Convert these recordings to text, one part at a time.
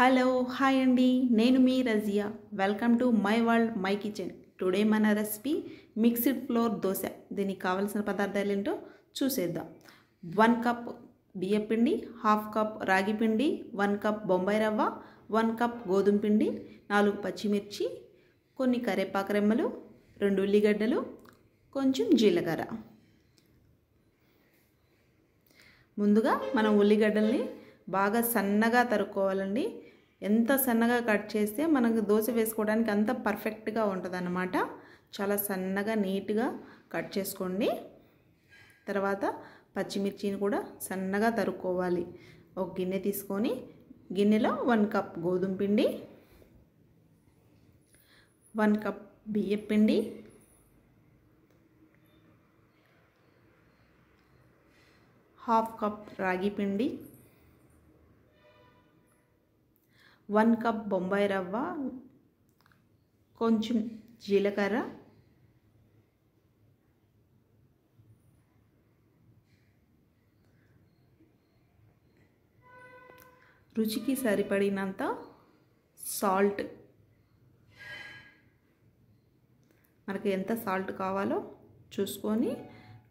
Hello hi అండి, నేను మీ Razia. Welcome to my world my kitchen. Today మన రెసిపీ మిక్స్డ్ ఫ్లోర్ దోశ. దీనికి కావాల్సిన పదార్థాలు ఏంటో చూసేద్దాం. 1 కప్ బియ్యం పిండి, 1/2 కప్ రాగి పిండి, 1 కప్ బొంబాయి రవ్వ, 1 కప్ గోధుమ పిండి, 4 పచ్చిమిర్చి, కొన్ని కరివేపాకు రెమ్మలు, 2 ఉల్లిగడ్డలు, కొంచెం జీలకర్ర. ముందుగా మనం ఉల్లిగడ్డల్ని బాగా సన్నగా తరుక్కోవాలండి. ఎంత సన్నగా కట్ చేస్తే మనకు దోశ వేసుకోవడానికి అంత పర్ఫెక్ట్గా ఉంటుందన్నమాట. చాలా సన్నగా నీట్గా కట్ చేసుకోండి. తర్వాత పచ్చిమిర్చిని కూడా సన్నగా తరుక్కోవాలి. ఒక గిన్నె తీసుకొని గిన్నెలో 1 కప్ గోధుమ పిండి, 1 కప్ బియ్యం పిండి, 1/2 కప్ రాగి పిండి, 1 కప్ బొంబాయి రవ్వ, కొంచెం జీలకర్ర, రుచికి సరిపడినంత సాల్ట్. మనకి ఎంత సాల్ట్ కావాలో చూసుకొని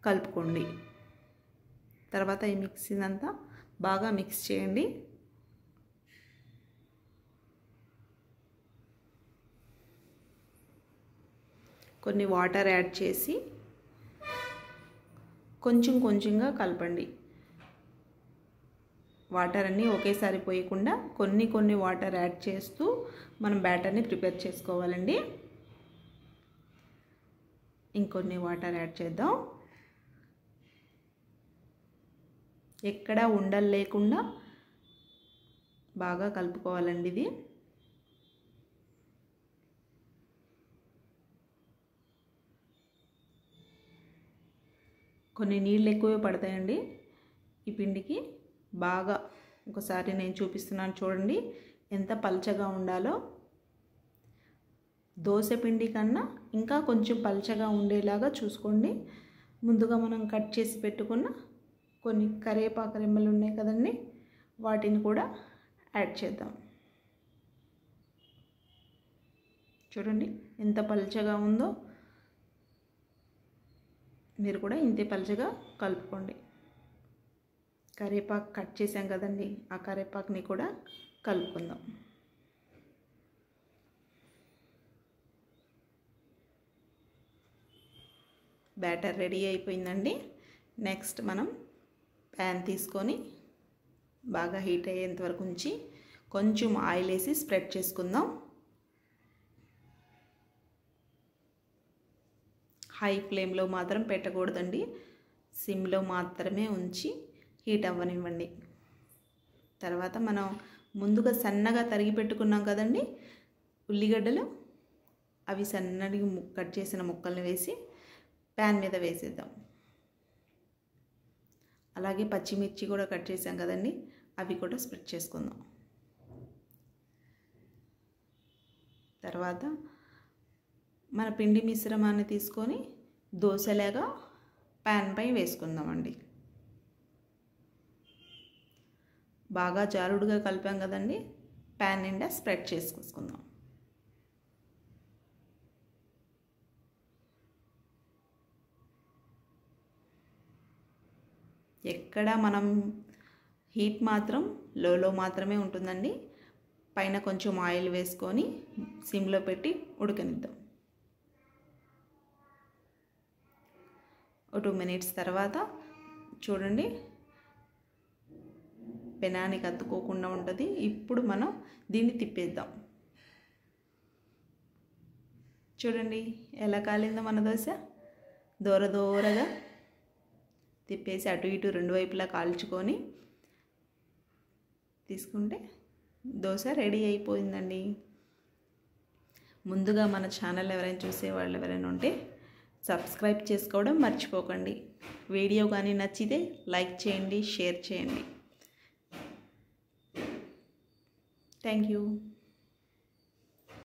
కలుపుకోండి. తర్వాత ఈ మిక్సీని అంతా బాగా మిక్స్ చేయండి. కొన్ని వాటర్ యాడ్ చేసి కొంచెం కొంచెంగా కలపండి. వాటర్ అన్నీ ఒకేసారి పోయకుండా కొన్ని వాటర్ యాడ్ చేస్తూ మనం బ్యాటర్ని ప్రిపేర్ చేసుకోవాలండి. ఇంకొన్ని వాటర్ యాడ్ చేద్దాం. ఎక్కడ ఉండలు లేకుండా బాగా కలుపుకోవాలండి. ఇది కొన్ని నీళ్ళు ఎక్కువే పడతాయండి ఈ పిండికి. బాగా ఒకసారి నేను చూపిస్తున్నాను చూడండి ఎంత పల్చగా ఉండాలో. దోశ పిండి కన్నా ఇంకా కొంచెం పల్చగా ఉండేలాగా చూసుకోండి. ముందుగా మనం కట్ చేసి పెట్టుకున్న కొన్ని కరివేపాకు రెమ్మలు ఉన్నాయి కదండి, వాటిని కూడా యాడ్ చేద్దాం. చూడండి ఎంత పల్చగా ఉందో. మీరు కూడా ఇంతే పల్చగా కలుపుకోండి. కరివేపాకు కట్ చేసాం కదండి, ఆ కరివేపాకుని కూడా కలుపుకుందాం. బ్యాటర్ రెడీ అయిపోయిందండి. నెక్స్ట్ మనం ప్యాన్ తీసుకొని బాగా హీట్ అయ్యేంత వరకు ఉంచి కొంచెం ఆయిల్ వేసి స్ప్రెడ్ చేసుకుందాం. హై ఫ్లేమ్లో మాత్రం పెట్టకూడదండి, సిమ్లో మాత్రమే ఉంచి హీట్ అవ్వనివ్వండి. తర్వాత మనం ముందుగా సన్నగా తరిగి పెట్టుకున్నాం కదండి ఉల్లిగడ్డలు, అవి సన్నగా కట్ చేసిన ముక్కల్ని వేసి ప్యాన్ మీద వేసేద్దాం. అలాగే పచ్చిమిర్చి కూడా కట్ చేసాం కదండి, అవి కూడా స్ప్రెడ్ చేసుకుందాం. తర్వాత మన పిండి మిశ్రమాన్ని తీసుకొని దోశలాగా ప్యాన్ పై వేసుకుందామండి. బాగా జారుడుగా కలిపాం కదండి, ప్యాన్ నిండా స్ప్రెడ్ చేసుకుందాం. ఎక్కడ మనం హీట్ మాత్రం లోలో మాత్రమే ఉంటుందండి. పైన కొంచెం ఆయిల్ వేసుకొని సిమ్లో పెట్టి ఉడకనిద్దాం. 2 మినిట్స్ తర్వాత చూడండి పెనానికి అతుక్కోకుండా ఉంటుంది. ఇప్పుడు మనం దీన్ని తిప్పేద్దాం. చూడండి ఎలా కాలిందో మన దోశ. దూరగా తిప్పేసి అటు ఇటు 2 వైపులా కాల్చుకొని తీసుకుంటే దోశ రెడీ అయిపోయిందండి. ముందుగా మన ఛానల్ ఎవరైనా చూసేవాళ్ళు ఎవరైనా ఉంటే సబ్స్క్రైబ్ చేసుకోవడం మర్చిపోకండి. వీడియో కానీ నచ్చితే లైక్ చేయండి, షేర్ చేయండి. Thank you.